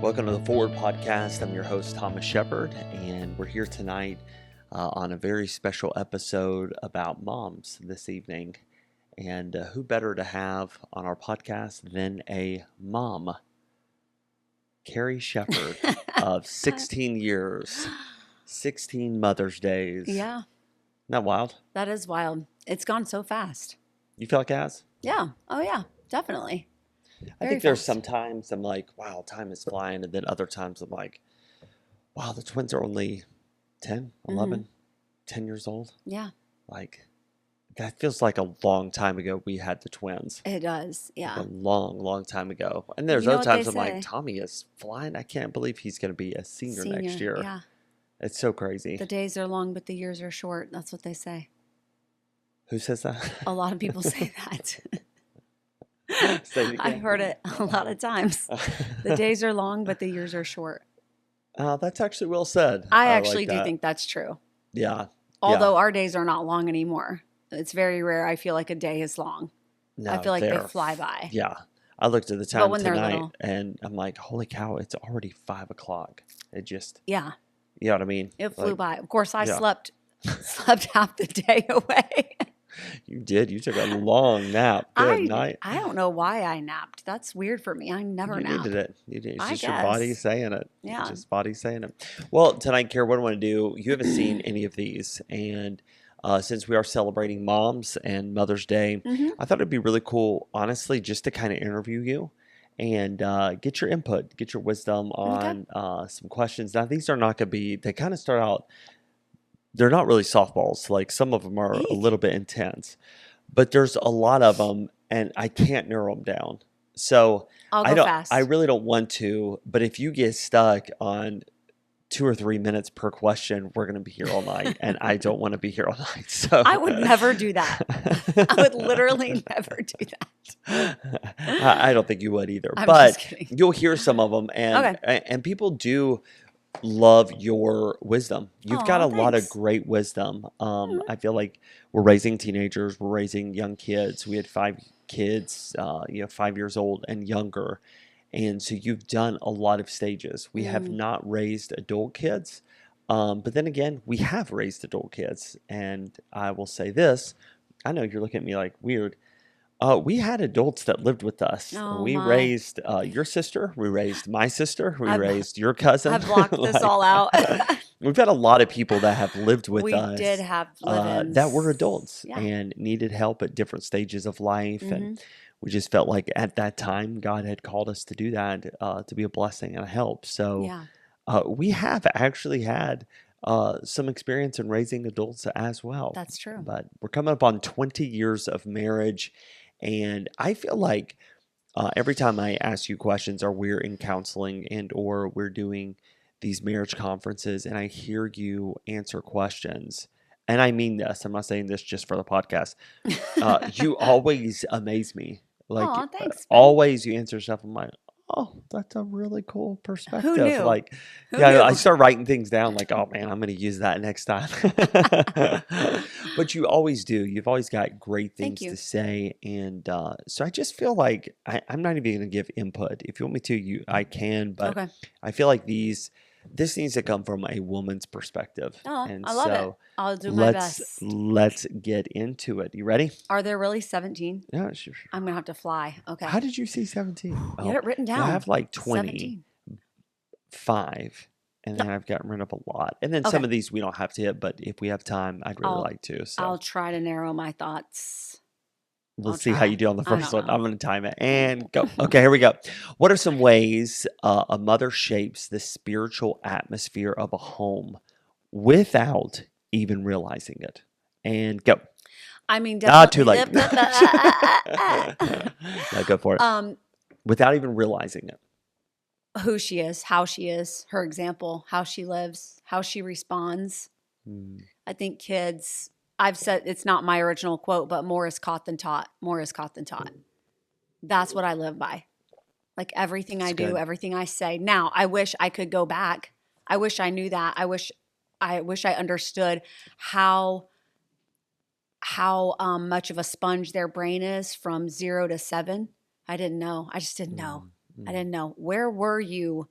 Welcome to the Forward Podcast. I'm your host, Thomas Shepard, and we're here tonight on a very special episode about moms this evening. And who better to have on our podcast than a mom, Kari Shepard, of 16 years, 16 Mother's Days. Yeah. Isn't that wild? That is wild. It's gone so fast. You feel like it has? Yeah. Oh, yeah. Definitely. I think there's sometimes I'm like, wow, time is flying. And then other times I'm like, wow, the twins are only 10, 11, 10 years old. Yeah. Like, that feels like a long time ago we had the twins. It does. Yeah. Like a long, long time ago. And there's other times I'm like, Tommy is flying. I can't believe he's going to be a senior next year. Yeah. It's so crazy. The days are long, but the years are short. That's what they say. Who says that? A lot of people say that. I've heard it a lot of times. The days are long, but the years are short. That's actually well said. I actually do think that's true. Yeah. Although our days are not long anymore. It's very rare. I feel like a day is long. No, I feel like they fly by. Yeah. I looked at the time tonight little, and I'm like, holy cow, it's already 5 o'clock. It just, yeah. You know what I mean? It flew by. Of course, I slept half the day away. You did. You took a long nap. Good night. I don't know why I napped. That's weird for me. I never nap. You needed it. It's just your guess. body saying it. Yeah. It's just body saying it. Well, tonight, Kara, what I want to do, you haven't seen any of these. And since we are celebrating moms and Mother's Day, I thought it'd be really cool, honestly, just to kind of interview you and get your input, get your wisdom on some questions. Now, these are not going to be, they kind of start out, they're not really softballs. Like some of them are a little bit intense, but there's a lot of them and I can't narrow them down. So I'll go fast. I really don't want to, but if you get stuck on 2 or 3 minutes per question, we're going to be here all night and I don't want to be here all night. So I would never do that. I would literally never do that. I don't think you would either, I'm but just kidding. You'll hear some of them and people do love your wisdom. You've got a lot of great wisdom. I feel like we're raising teenagers, we're raising young kids. We had 5 kids, 5 years old and younger. And so you've done a lot of stages. We have not raised adult kids. But then again, we have raised adult kids. And I will say this, I know you're looking at me like weird. We had adults that lived with us. We raised your sister. We raised my sister. We raised your cousin. I've blocked this all out. We've had a lot of people that have lived with us. We did have live-ins. That were adults and needed help at different stages of life. And we just felt like at that time, God had called us to do that, to be a blessing and a help. So we have actually had some experience in raising adults as well. That's true. But we're coming up on 20 years of marriage. And I feel like every time I ask you questions or we're in counseling and or we're doing these marriage conferences and I hear you answer questions, and I mean this, I'm not saying this just for the podcast, you always amaze me. Like, thanks, always you answer stuff. I'm like, oh, that's a really cool perspective. Who knew? Like, Who knew? I start writing things down like, oh man, I'm going to use that next time. But you always do. You've always got great things to say. And so I just feel like I'm not even going to give input. If you want me to, I can. But I feel like this needs to come from a woman's perspective. Oh, and I love it. I'll do my best. Let's get into it. You ready? Are there really 17? Yeah, sure. I'm going to have to fly. Okay. How did you see 17? You had it written down. I have like 20, 17. 5, and then I've gotten rid of a lot. And then some of these we don't have to hit, but if we have time, I'd really like to. So I'll try to narrow my thoughts. We'll see how you do on the first one. I'm going to time it and go. Okay, here we go. What are some ways a mother shapes the spiritual atmosphere of a home without even realizing it? And go. I mean, definitely. Too late. No, go for it. Without even realizing it. Who she is, how she is, her example, how she lives, how she responds. I think kids... I've said, it's not my original quote, but more is caught than taught. More is caught than taught. That's what I live by. Like everything I do, everything I say. Now, I wish I could go back. I wish I knew that. I wish I understood how much of a sponge their brain is from 0 to 7. I didn't know. I just didn't know. I didn't know. Where were you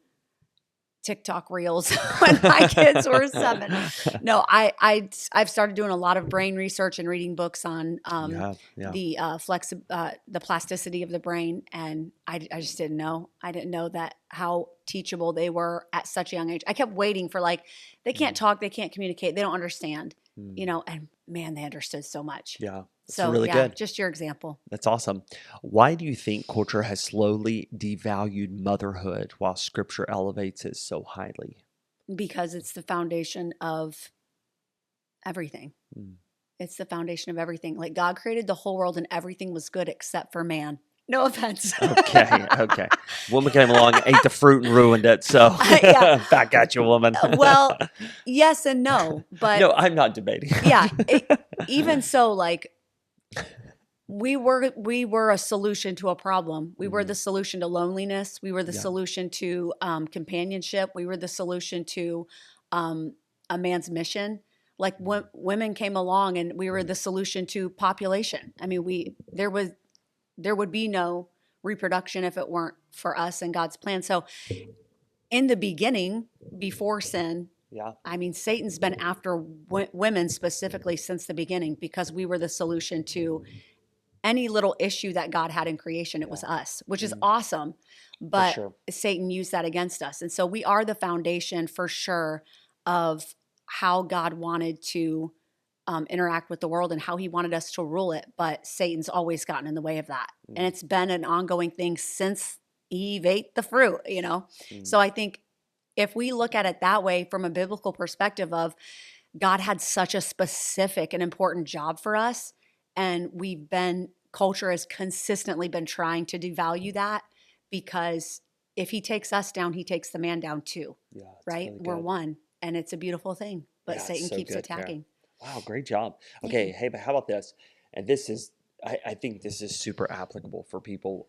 TikTok reels when my kids were 7. No, I've started doing a lot of brain research and reading books on Yeah. the plasticity of the brain, and I just didn't know. I didn't know that how teachable they were at such a young age. I kept waiting for like they can't talk, they can't communicate, they don't understand, and man, they understood so much. Yeah. It's So really yeah, good. just your example. That's awesome. Why do you think culture has slowly devalued motherhood while scripture elevates it so highly? Because it's the foundation of everything. Mm. It's the foundation of everything. Like God created the whole world and everything was good except for man. No offense. Okay, okay. Woman came along, ate the fruit, and ruined it. So Yeah. back at you, woman. Well, yes and no, but No, I'm not debating. yeah, even so, like we were a solution to a problem. We were the solution to loneliness. We were the Yeah. solution to companionship. We were the solution to a man's mission. Like women came along, and we were the solution to population. I mean, there would be no reproduction if it weren't for us and God's plan. So, in the beginning, before sin, Yeah. I mean, Satan's been after women specifically since the beginning because we were the solution to any little issue that God had in creation. It was us, which is awesome. For But sure. Satan used that against us. And so we are the foundation for sure of how God wanted to interact with the world and how he wanted us to rule it. But Satan's always gotten in the way of that. And it's been an ongoing thing since Eve ate the fruit. So I think if we look at it that way from a biblical perspective of God had such a specific and important job for us, and culture has consistently been trying to devalue that because if he takes us down, he takes the man down too, Yeah. right? Really We're good. one, and it's a beautiful thing, but Yeah, it's Satan so keeps good, Karen. attacking. Wow, great job. Thank Okay, you. hey, but how about this? And this is, I think this is super applicable for people.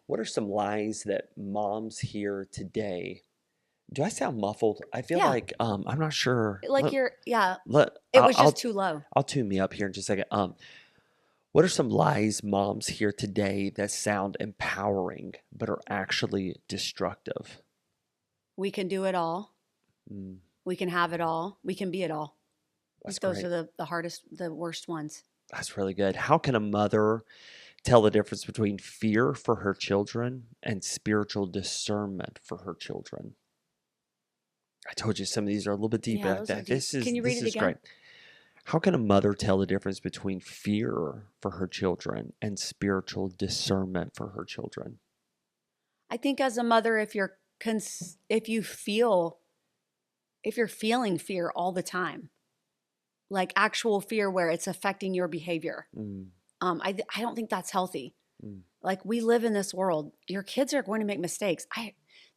What are some lies that moms hear today? Do I sound muffled? I feel Yeah, like I'm not sure. like Let it was just too low. I'll tune me up here in just a second. What are some lies moms hear today that sound empowering but are actually destructive? We can do it all. Mm, We can have it all. We can be it all. I that's think those great. are the worst ones. That's really good. How can a mother tell the difference between fear for her children and spiritual discernment for her children? I told you some of these are a little bit deep, Yeah, but those are deep. Can you read this it is again? great. How can a mother tell the difference between fear for her children and spiritual discernment for her children? I think as a mother, if you feel if you're feeling fear all the time, like actual fear where it's affecting your behavior, Mm, I don't think that's healthy. mm, Like we live in this world, your kids are going to make mistakes.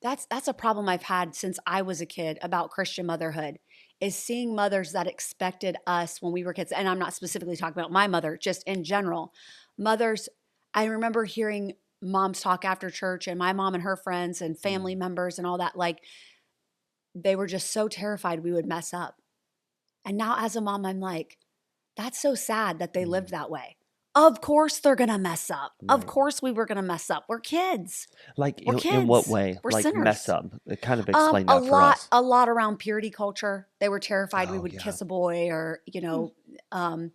That's a problem I've had since I was a kid about Christian motherhood is seeing mothers that expected us when we were kids. And I'm not specifically talking about my mother, just in general. Mothers, I remember hearing moms talk after church and my mom and her friends and family mm. members and all that. Like they were just so terrified we would mess up. And now as a mom, I'm like, that's so sad that they lived Mm, that way. Of course they're going to mess up. Of right. course we were going to mess up. We're kids. Like We're in what kids. way? We're Like mess sinners. up. Kind of explain A that for lot, us. a lot around purity culture. They were terrified we Oh would yeah. kiss a boy or, um,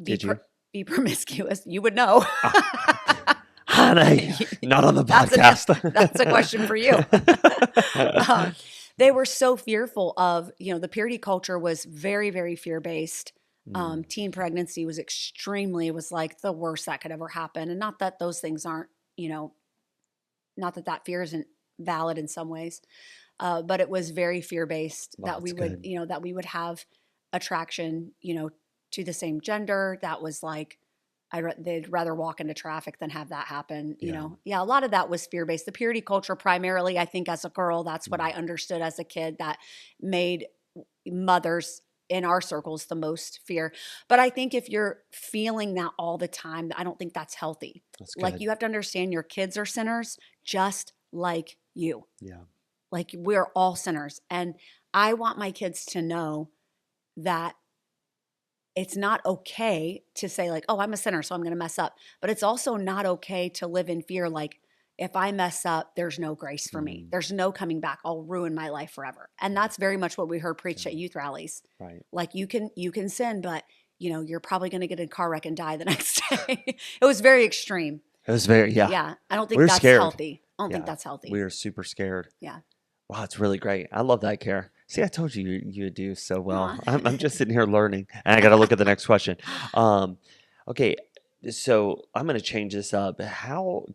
Did you? be promiscuous. You would know. Ah, honey, not on the That's podcast. that's a question for you. um, they were so fearful of, the purity culture was very, very fear based. Mm, Teen pregnancy was like the worst that could ever happen. And not that those things aren't, not that that fear isn't valid in some ways, but it was very fear based well, that that's we would, good. that we would have attraction, to the same gender. That was like, they'd rather walk into traffic than have that happen. Yeah. Yeah, a lot of that was fear based. The purity culture, primarily, I think as a girl, that's what Mm, I understood as a kid that made mothers in our circles the most fear. But I think if you're feeling that all the time, I don't think that's healthy. that's Like good. you have to understand your kids are sinners just like you. Yeah. Like we're all sinners. And I want my kids to know that it's not okay to say like, oh, I'm a sinner, so I'm going to mess up. But it's also not okay to live in fear like if I mess up, there's no grace for me. There's no coming back. I'll ruin my life forever. And that's very much what we heard preached at youth rallies. Right. Like you can sin, but you're probably going to get in a car wreck and die the next day. It was very extreme. It was very, Yeah. I don't think We're that's scared. healthy. I don't think that's healthy. We were super scared. Yeah. Wow, it's really great. I love that, Kara. See, I told you you do so well. I'm just sitting here learning, and I got to look at the next question. Okay, so I'm going to change this up. How?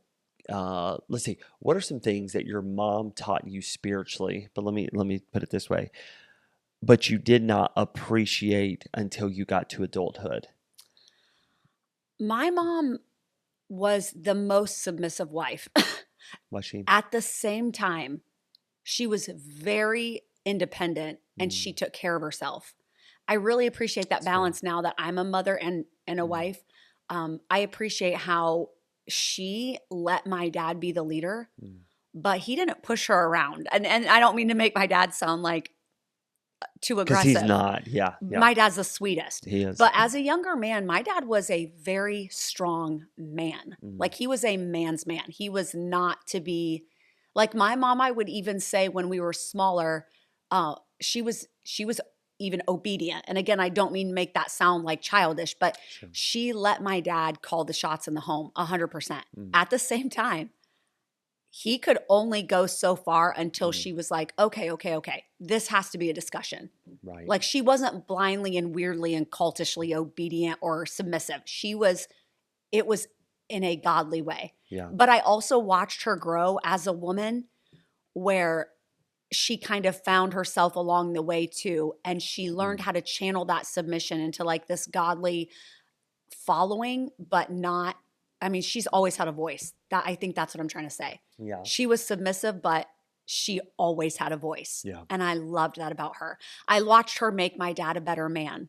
Let's see. What are some things that your mom taught you spiritually? But let me put it this way. But you did not appreciate until you got to adulthood. My mom was the most submissive wife. Was she? At the same time, she was very independent and she took care of herself. I really appreciate that balance now that I'm a mother and a wife. I appreciate how she let my dad be the leader, but he didn't push her around. And I don't mean to make my dad sound like too aggressive. Because he's not. Yeah. My dad's the sweetest. He is. But as a younger man, my dad was a very strong man. Like he was a man's man. He was not to be like my mom. I would even say when we were smaller, she was even obedient. And again, I don't mean to make that sound like childish, but she let my dad call the shots in the home 100%. At the same time, he could only go so far until she was like, okay, this has to be a discussion. Right. Like she wasn't blindly and weirdly and cultishly obedient or submissive. It was in a godly way. Yeah. But I also watched her grow as a woman where she kind of found herself along the way too. And she learned how to channel that submission into like this godly following, but not, I mean, she's always had a voice. I think that's what I'm trying to say. Yeah. She was submissive, but she always had a voice. Yeah. And I loved that about her. I watched her make my dad a better man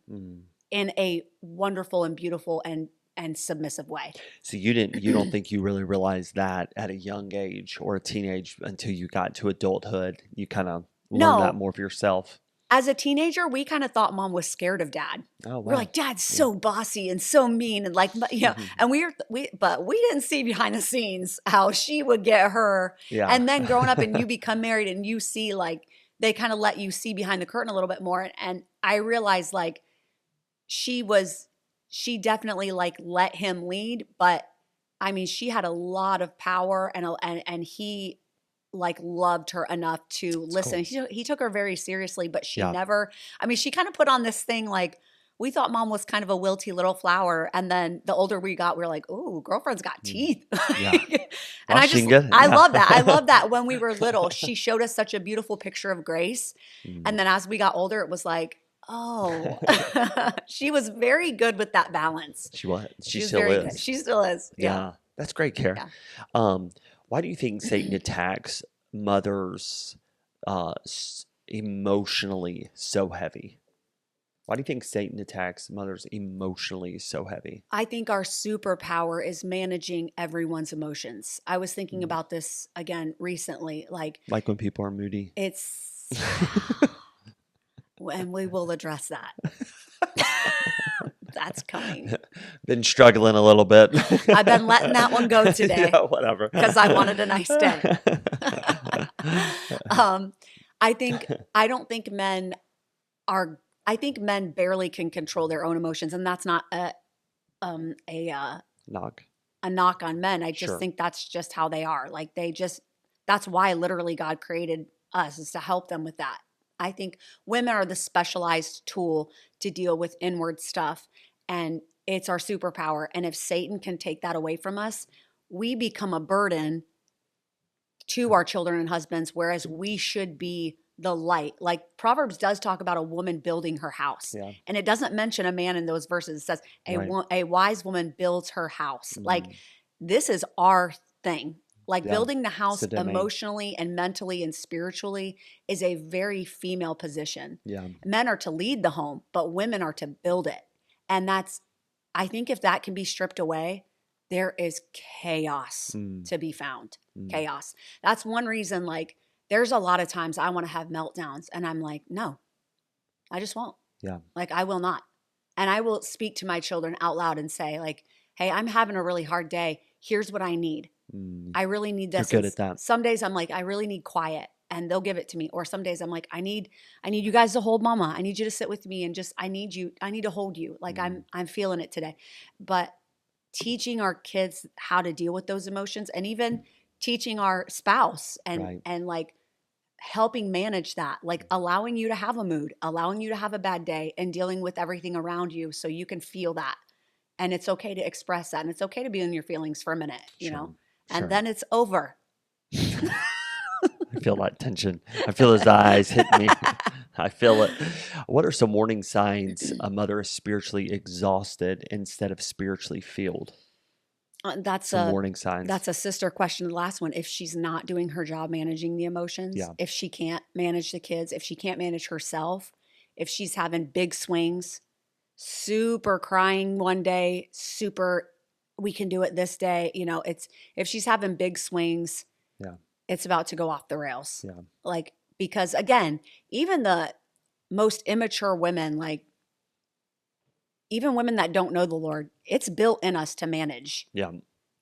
in a wonderful and beautiful and submissive way. So you don't think you really realized that at a young age or a teenage until you got to adulthood? You kind of learned that more for yourself? As a teenager, we kind of thought mom was scared of dad. Oh, wow. We're like, dad's so bossy and so mean. And like, and but we didn't see behind the scenes how she would get her. Yeah. And then growing up and you become married and you see like, they kind of let you see behind the curtain a little bit more. And I realized like she definitely like let him lead. But I mean, she had a lot of power and he like loved her enough to listen. Cool. He took her very seriously, but she never, I mean, she kind of put on this thing like, we thought mom was kind of a wilty little flower. And then the older we got, we were like, ooh, girlfriend's got teeth. Yeah. And I love that. I love that when we were little, she showed us such a beautiful picture of grace. And then as we got older, it was like, oh, she was very good with that balance. She was. She still is. Good. She still is. Yeah. That's great, Kara. Yeah. Why do you think Satan attacks mothers emotionally so heavy? Why do you think Satan attacks mothers emotionally so heavy? I think our superpower is managing everyone's emotions. I was thinking about this again recently. Like when people are moody. It's, and we will address that. That's coming. Been struggling a little bit. I've been letting that one go today. Yeah, whatever. Because I wanted a nice day. I think men barely can control their own emotions, and that's not a knock on men. I just think that's just how they are. Like that's why literally God created us, is to help them with that. I think women are the specialized tool to deal with inward stuff, and it's our superpower. And if Satan can take that away from us, we become a burden to our children and husbands, whereas we should be the light. Like Proverbs does talk about a woman building her house, and it doesn't mention a man in those verses. It says a wise woman builds her house. Like this is our thing. Like building the house emotionally and mentally and spiritually is a very female position. Yeah. Men are to lead the home, but women are to build it. And I think if that can be stripped away, there is chaos to be found. Chaos. That's one reason, like, there's a lot of times I want to have meltdowns and I'm like, no, I just won't. Yeah. Like, I will not. And I will speak to my children out loud and say, like, hey, I'm having a really hard day. Here's what I need. Mm. I really need You're this. good And at that. some days I'm like, I really need quiet, and they'll give it to me. Or some days I'm like, I need you guys to hold mama. I need you to sit with me and just, I need to hold you. Like I'm feeling it today. But teaching our kids how to deal with those emotions, and even teaching our spouse Right. and like helping manage that, like allowing you to have a mood, allowing you to have a bad day, and dealing with everything around you so you can feel that. And it's okay to express that, and it's okay to be in your feelings for a minute, Sure. and Sure. then it's over. I feel that tension. I feel his eyes hit me. I feel it. What are some warning signs a mother is spiritually exhausted instead of spiritually filled? That's Some a warning signs. that's a sister question to the last one. If she's not doing her job managing the emotions, Yeah. if she can't manage the kids, if she can't manage herself, if she's having big swings, super crying one day, super we can do it this day, it's if she's having big swings, Yeah. it's about to go off the rails. Yeah. Like, because again, even the most immature women, like even women that don't know the Lord, it's built in us to manage. Yeah.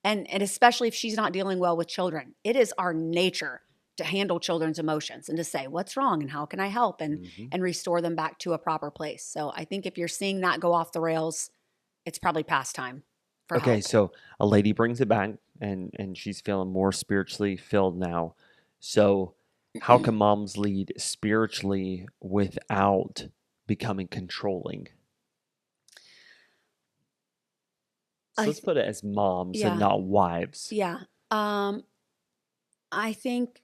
And especially if she's not dealing well with children, it is our nature to handle children's emotions and to say what's wrong and how can I help, Hmm. and restore them back to a proper place. So I think if you're seeing that go off the rails, it's probably past time for Okay, help. so a lady brings it back and she's feeling more spiritually filled now. So how can moms lead spiritually without becoming controlling? So I let's th- put it as moms and yeah, not wives. yeah. Um, I think,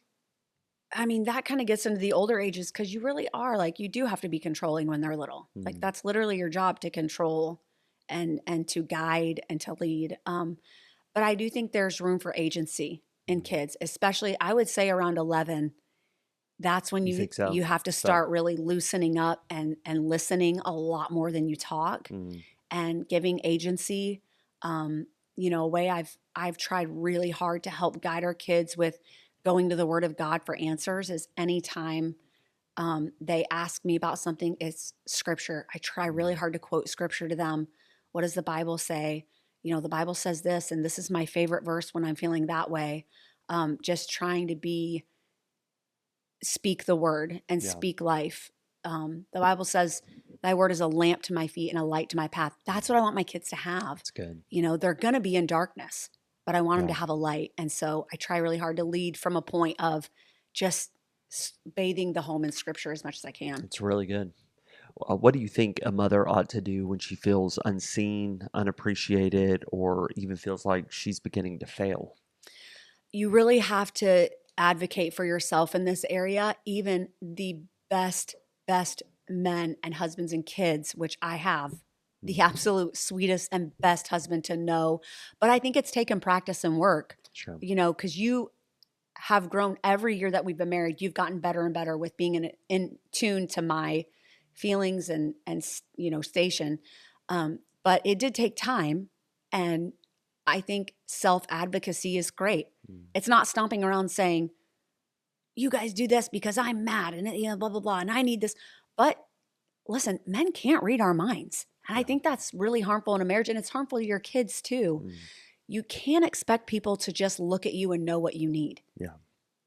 I mean, that kind of gets into the older ages, because you really are like, you do have to be controlling when they're little. Like Mm, that's literally your job, to control and to guide and to lead. But I do think there's room for agency in mm. kids, especially I would say around 11. That's when You you think so? you have to So, start really loosening up and listening a lot more than you talk, mm, and giving agency. Um, a way I've tried really hard to help guide our kids with going to the Word of God for answers is anytime they ask me about something, it's scripture. I try really mm, hard to quote scripture to them. What does the Bible say? The Bible says this, and this is my favorite verse when I'm feeling that way. Just trying to speak the word and yeah, speak life. The Bible says, "Thy word is a lamp to my feet and a light to my path." That's what I want my kids to have. that's good. They're going to be in darkness, but I want them Yeah, to have a light. And so I try really hard to lead from a point of just bathing the home in scripture as much as I can. it's really good. What do you think a mother ought to do when she feels unseen, unappreciated, or even feels like she's beginning to fail? You really have to advocate for yourself in this area. Even the best men and husbands and kids, which I have, the Mm, absolute sweetest and best husband to know. But I think it's taken practice and work, sure. because you have grown every year that we've been married. You've gotten better and better with being in tune to my feelings and station. But it did take time, and I think self advocacy is great. Mm, It's not stomping around saying, "You guys do this because I'm mad," and blah blah blah, and I need this. But listen, men can't read our minds, and I yeah. think that's really harmful in a marriage, and it's harmful to your kids too. Mm, You can't expect people to just look at you and know what you need. yeah.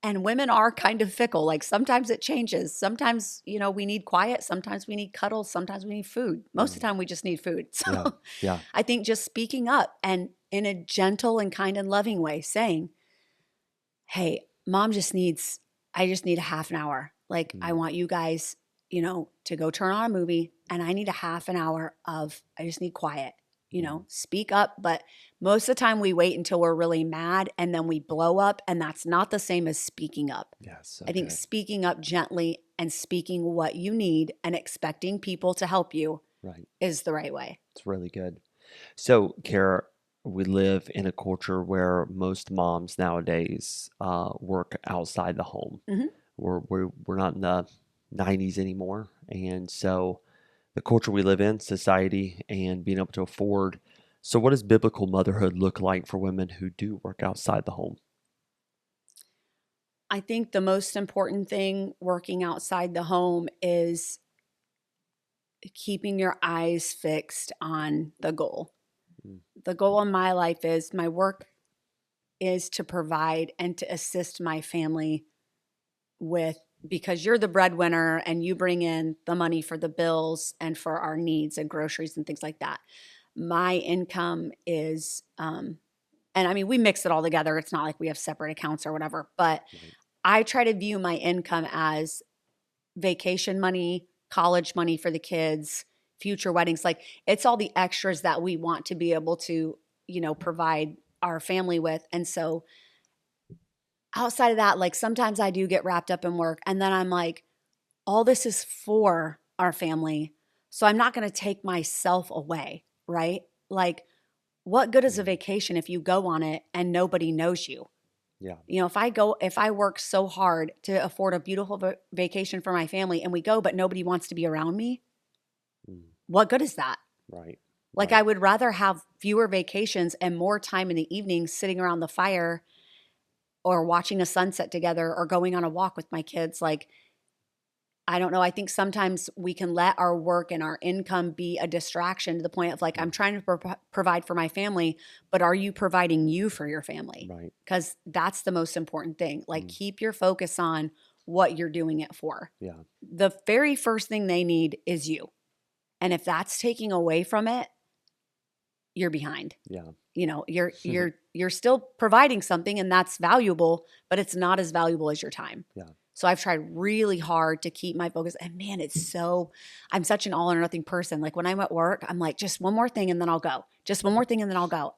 And women are kind of fickle. Like sometimes it changes. Sometimes, we need quiet. Sometimes we need cuddles. Sometimes we need food. Most of the Mm, time, we just need food. yeah. So Yeah. I think just speaking up and in a gentle and kind and loving way, saying, "Hey, I just need a half an hour. Like, I Mm, want you guys, to go turn on a movie, and I need a half an hour I just need quiet. mm, Speak up." But most of the time we wait until we're really mad and then we blow up. And that's not the same as speaking up. yeah. So I think good. speaking up gently and speaking what you need and expecting people to help you Right. is the right way. It's really good. So, Kara, we live in a culture where most moms nowadays work outside the home. Hmm. We're not in the 90s anymore. And so, the culture we live in, society, and being able to afford. So, what does biblical motherhood look like for women who do work outside the home? I think the most important thing working outside the home is keeping your eyes fixed on the goal. Mm, The goal in my life is my work is to provide and to assist my family with, because you're the breadwinner and you bring in the money for the bills and for our needs and groceries and things like that. My income is, and I mean, we mix it all together. It's not like we have separate accounts or whatever, but I try to view my income as vacation money, college money for the kids, future weddings. Like, it's all the extras that we want to be able to, provide our family with. And so outside of that, like, sometimes I do get wrapped up in work, and then I'm like, all this is for our family. So I'm not going to take myself away, right? Like, what good is a vacation if you go on it and nobody knows you? Yeah. If I work so hard to afford a beautiful vacation for my family and we go, but nobody wants to be around me, what good is that? Right. Like, I would rather have fewer vacations and more time in the evening sitting around the fire or watching a sunset together or going on a walk with my kids. Like, I don't know. I think sometimes we can let our work and our income be a distraction to the point of like, I'm trying to provide for my family, but are you providing you for your family? Right. Because that's the most important thing. Like, keep your focus on what you're doing it for. Yeah. The very first thing they need is you. And if that's taking away from it, you're behind. Yeah. You're still providing something, and that's valuable, but it's not as valuable as your time. Yeah. So I've tried really hard to keep my focus. And man, I'm such an all or nothing person. Like, when I'm at work, I'm like, just one more thing and then I'll go. Just one more thing and then I'll go.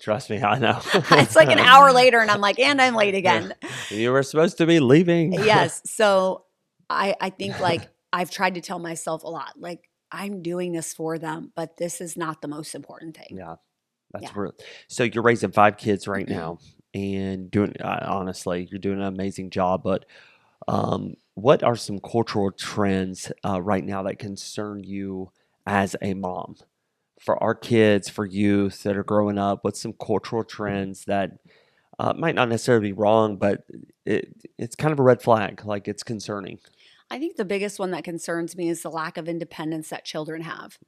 Trust me, I know. It's like an hour later and I'm like, and I'm late again. You were supposed to be leaving. Yes. So I think, like, I've tried to tell myself a lot, like, I'm doing this for them, but this is not the most important thing. Yeah. That's real. So you're raising 5 kids right now. And doing, honestly, you're doing an amazing job. But what are some cultural trends right now that concern you as a mom? For our kids, for youth that are growing up, what's some cultural trends that might not necessarily be wrong, but it's kind of a red flag, like it's concerning? I think the biggest one that concerns me is the lack of independence that children have.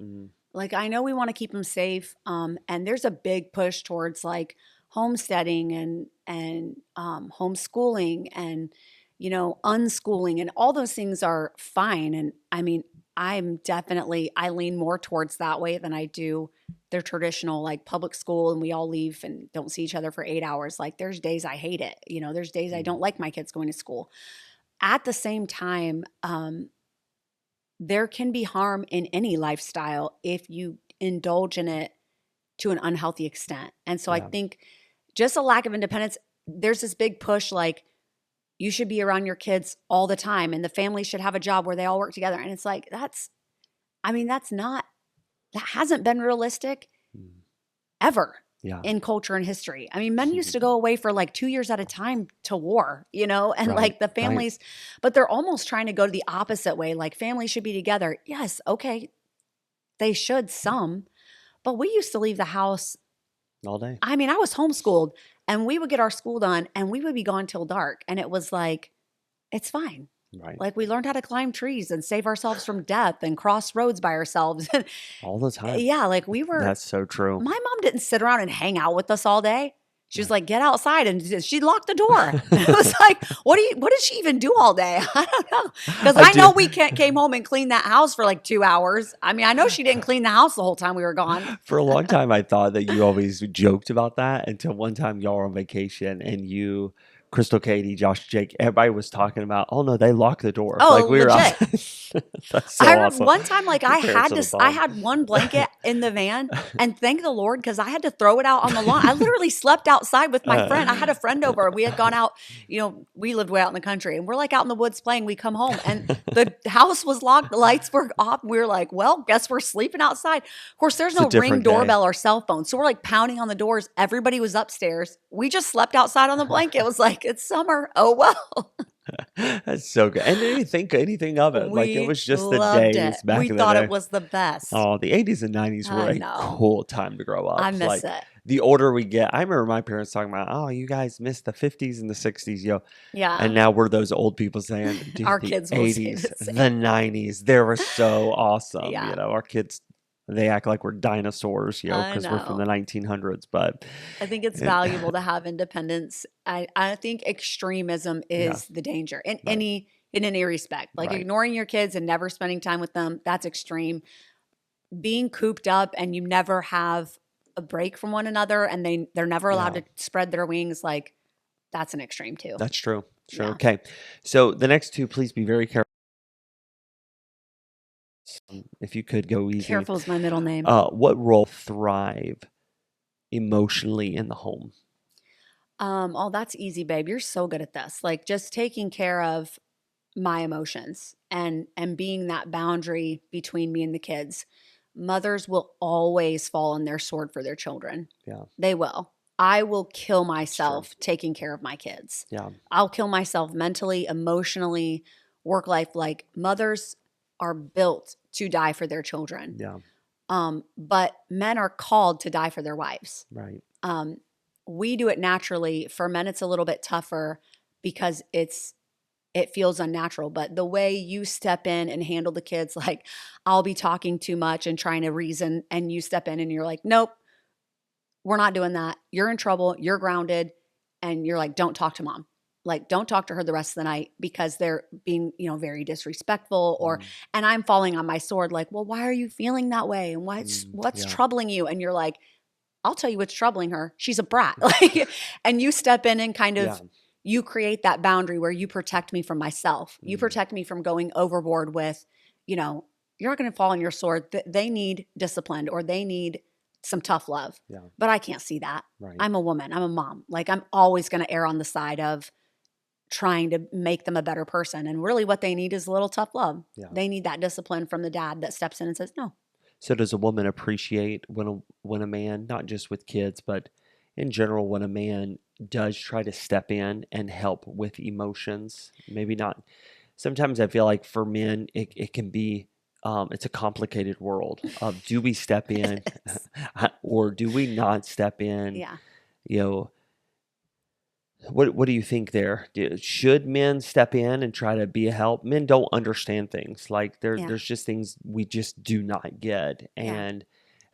Like, I know we want to keep them safe, and there's a big push towards like homesteading and homeschooling and unschooling, and all those things are fine. And I mean, I lean more towards that way than I do their traditional like public school, and we all leave and don't see each other for 8 hours. Like, there's days I hate it. There's days I don't like my kids going to school. At the same time, there can be harm in any lifestyle if you indulge in it to an unhealthy extent. And so I think just a lack of independence, there's this big push, like, you should be around your kids all the time and the family should have a job where they all work together. And it's like, that hasn't been realistic ever in culture and history. I mean, men used to go away for like 2 years at a time to war, and like the families, but they're almost trying to go to the opposite way. Like, families should be together. Yes. Okay. They should some, but we used to leave the house all day. I mean, I was homeschooled and we would get our school done and we would be gone till dark. And it was like, it's fine. Right. Like, we learned how to climb trees and save ourselves from death and cross roads by ourselves. All the time. Yeah. Like, That's so true. My mom didn't sit around and hang out with us all day. She was like, get outside, and she locked the door. It was like, what did she even do all day? I don't know. Because I know we came home and cleaned that house for like 2 hours. I mean, I know she didn't clean the house the whole time we were gone. For a long time, I thought that you always joked about that until one time y'all were on vacation and you, Crystal, Katie, Josh, Jake, everybody was talking about, oh no, they locked the door. Oh, like we legit. Were That's so I heard awesome. one time, like, I had one blanket in the van, and thank the Lord, because I had to throw it out on the lawn. I literally slept outside with my friend. I had a friend over. We had gone out, we lived way out in the country, and we're like out in the woods playing. We come home and the house was locked. The lights were off. We were like, well, guess we're sleeping outside. Of course, there's no Ring doorbell or cell phone. So we're like pounding on the doors. Everybody was upstairs. We just slept outside on the blanket. It was like, it's summer. Oh, well. That's so good. And didn't think anything of it. Like, it was just the days back in the day. We thought it was the best. Oh, the 80s and 90s were a cool time to grow up. I miss it. The older we get, I remember my parents talking about, oh, you guys missed the 50s and the 60s, Yeah. And now we're those old people saying, dude, Our the kids will 80s, the 90s, they were so awesome. Yeah. Our kids They act like we're dinosaurs, I because we're from the know. 1900s. But I think it's it, valuable to have independence. I think extremism yeah, is the danger right, in any respect. Like right, ignoring your kids and never spending time with them, that's extreme. Being cooped up and you never have a break from one another and they're never allowed yeah, to spread their wings, like that's an extreme too. that's true. Sure. Yeah. Okay. So the next two, please be very careful. If you could go easy. Careful is my middle name. What role thrive emotionally in the home? Oh, that's easy, babe. You're so good at this. Like just taking care of my emotions and being that boundary between me and the kids. Mothers will always fall on their sword for their children. Yeah, They will. I will kill it's true. myself taking care of my kids. Yeah, I'll kill myself mentally, emotionally, work life. Like mothers are built to die for their children. yeah, But men are called to die for their wives. right. Um, we do it naturally. For men, it's a little bit tougher because it feels unnatural. But the way you step in and handle the kids, like I'll be talking too much and trying to reason, and you step in and you're like, nope, we're not doing that. You're in trouble. You're grounded. And you're like, don't talk to mom. Like, don't talk to her the rest of the night because they're being, very disrespectful Mm, and I'm falling on my sword, like, well, why are you feeling that way? And what's yeah, troubling you? And you're like, I'll tell you what's troubling her. She's a brat. Like, and you step in and kind yeah, of you create that boundary where you protect me from myself. You mm, protect me from going overboard with, you're not going to fall on your sword. They need disciplined or they need some tough love. yeah, But I can't see that. right. I'm a woman. I'm a mom. Like I'm always going to err on the side of trying to make them a better person. And really what they need is a little tough love. Yeah. They need that discipline from the dad that steps in and says, no. So does a woman appreciate when a man, not just with kids, but in general, when a man does try to step in and help with emotions? Maybe not. Sometimes I feel like for men, it can be it's a complicated world of do we step in or do we not step in? Yeah. You know, what do you think there? Should men step in and try to be a help? Men don't understand things. Like Yeah. there's just things we just do not get. Yeah. And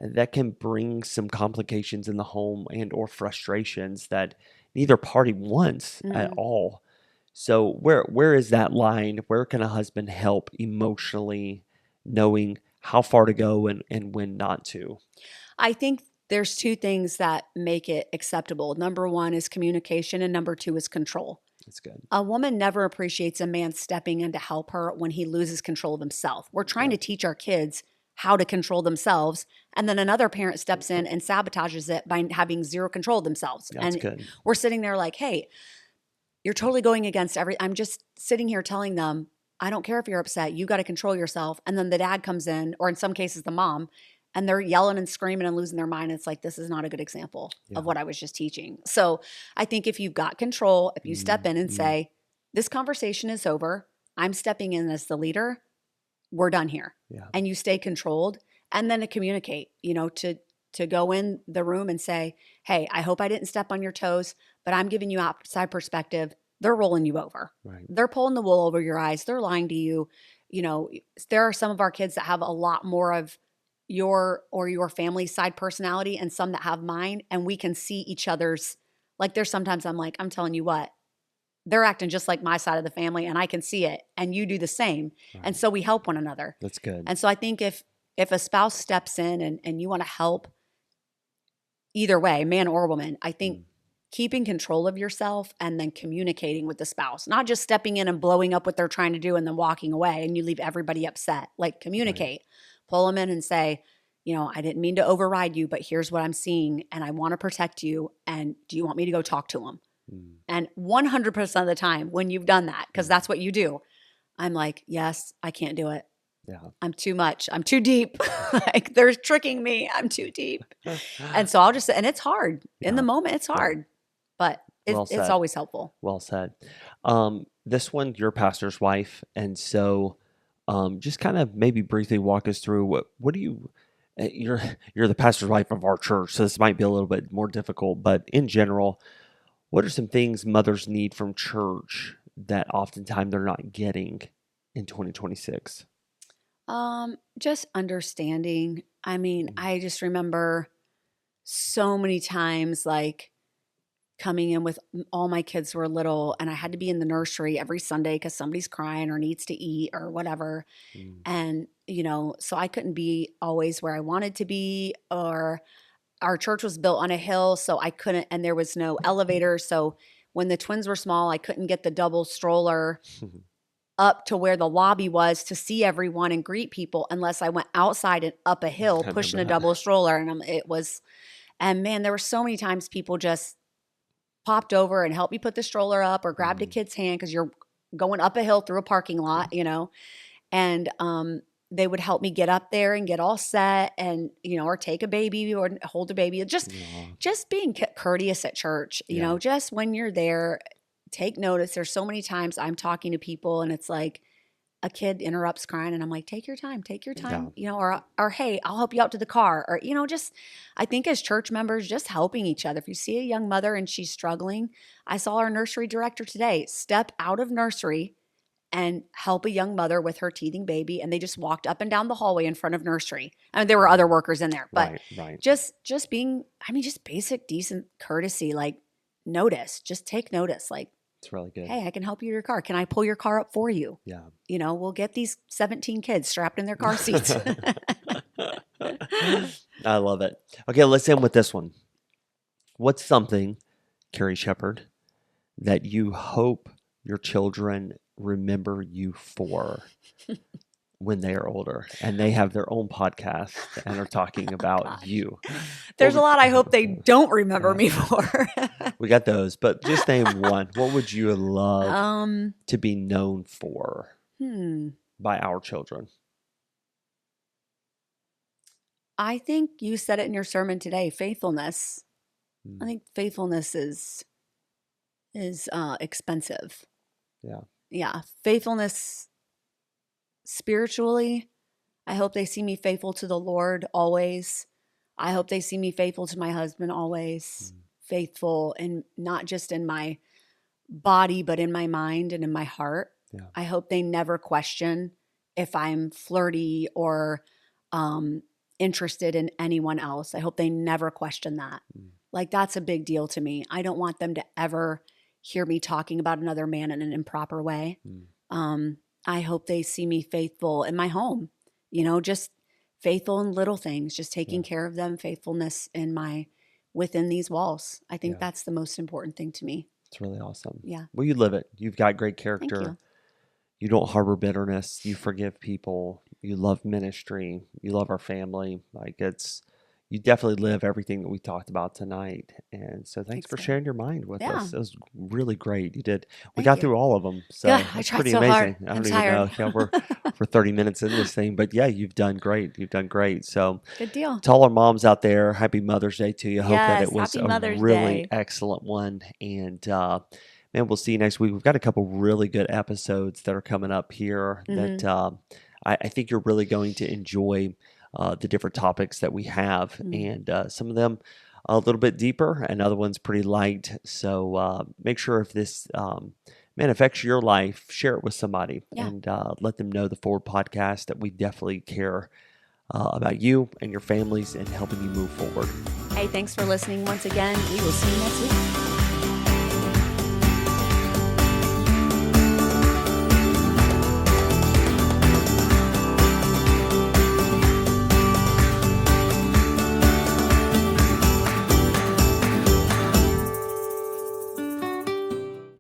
that can bring some complications in the home and or frustrations that neither party wants at Mm. all. So where is that line? Where can a husband help emotionally knowing how far to go and when not to? I think there's two things that make it acceptable. Number one is communication, and number two is control. That's good. A woman never appreciates a man stepping in to help her when he loses control of himself. We're trying Yeah. to teach our kids how to control themselves, and then another parent steps in and sabotages it by having zero control of themselves. That's And good. we're sitting there like, hey, you're totally going against I'm just sitting here telling them, I don't care if you're upset. You got to control yourself. And then the dad comes in, or in some cases, the mom, and they're yelling and screaming and losing their mind. It's like, this is not a good example of Yeah. what I was just teaching. So I think if you've got control, if you step in and Mm, say, this conversation is over, I'm stepping in as the leader, we're done here. yeah. And you stay controlled and then to communicate, to go in the room and say, hey, I hope I didn't step on your toes, but I'm giving you outside perspective. They're rolling you over. Right. They're pulling the wool over your eyes. They're lying to you. You know, there are some of our kids that have a lot more of your family's side personality and some that have mine. And we can see each other's, like there's sometimes I'm like, I'm telling you what, they're acting just like my side of the family and I can see it and you do the same. And Right. so we help one another. That's good. And so I think if a spouse steps in and you want to help either way, man or woman, I think Mm, keeping control of yourself and then communicating with the spouse, not just stepping in and blowing up what they're trying to do and then walking away and you leave everybody upset. Like right. communicate, pull them in and say, I didn't mean to override you, but here's what I'm seeing and I want to protect you. And do you want me to go talk to them? Mm, And 100% of the time when you've done that, because mm, that's what you do, I'm like, yes, I can't do it. yeah. I'm too much. I'm too deep. Like they're tricking me. I'm too deep. And so I'll just, and it's hard in the Yeah. moment. It's Yeah. hard, but Well it's said. always helpful. Well said. This one, you're a pastor's wife, and so just kind of maybe briefly walk us through what do you you're the pastor's wife of our church, so this might be a little bit more difficult, but in general, what are some things mothers need from church that oftentimes they're not getting in 2026? Just understanding. I mean, I just remember so many times like coming in with all my kids were little and I had to be in the nursery every Sunday because somebody's crying or needs to eat or whatever. And, so I couldn't be always where I wanted to be, or our church was built on a hill. So I couldn't, and there was no elevator. So when the twins were small, I couldn't get the double stroller up to where the lobby was to see everyone and greet people unless I went outside and up a hill pushing a double stroller. And man, there were so many times people just popped over and helped me put the stroller up or grabbed a kid's hand because you're going up a hill through a parking lot, and they would help me get up there and get all set and, or take a baby or hold a baby. Just being courteous at church, just when you're there, take notice. There's so many times I'm talking to people and it's like a kid interrupts crying and I'm like, take your time, or hey, I'll help you out to the car, or, just, I think as church members, just helping each other. If you see a young mother and she's struggling, I saw our nursery director today step out of nursery and help a young mother with her teething baby. And they just walked up and down the hallway in front of nursery. I mean, there were other workers in there, but just being, just basic, decent courtesy, like just take notice. Like, it's really good. Hey, I can help you with your car. Can I pull your car up for you? Yeah. We'll get these 17 kids strapped in their car seats. I love it. Okay, let's end with this one. What's something, Kari Shepherd, that you hope your children remember you for when they are older and they have their own podcast and are talking about you? There's a lot I hope they don't remember me for. We got those, but just name one. What would you love to be known for by our children? I think you said it in your sermon today, faithfulness. I think faithfulness is expensive. Yeah. Yeah. Faithfulness spiritually. I hope they see me faithful to the Lord always. I hope they see me faithful to my husband always. Faithful, and not just in my body, but in my mind and in my heart. Yeah. I hope they never question if I'm flirty or interested in anyone else. I hope they never question that. Like, that's a big deal to me. I don't want them to ever hear me talking about another man in an improper way. I hope they see me faithful in my home, just faithful in little things, just taking care of them, faithfulness within these walls. I think that's the most important thing to me. It's really awesome. Yeah. Well, you live it. You've got great character. Thank you. You don't harbor bitterness. You forgive people. You love ministry. You love our family. You definitely live everything that we talked about tonight. And so thanks for sharing your mind with us. It was really great. You did. We got through all of them. So it's pretty amazing. Hard. I don't even know. Yeah, we're 30 minutes in this thing, but you've done great. You've done great. So good deal. To all our moms out there, happy Mother's Day to you. I hope that it was a really excellent one. And man, we'll see you next week. We've got a couple really good episodes that are coming up here that I think you're really going to enjoy. The different topics that we have, and some of them a little bit deeper and other ones pretty light. So make sure if this affects your life, share it with somebody and let them know the Forward Podcast, that we definitely care about you and your families and helping you move forward. Hey, thanks for listening once again. We will see you next week.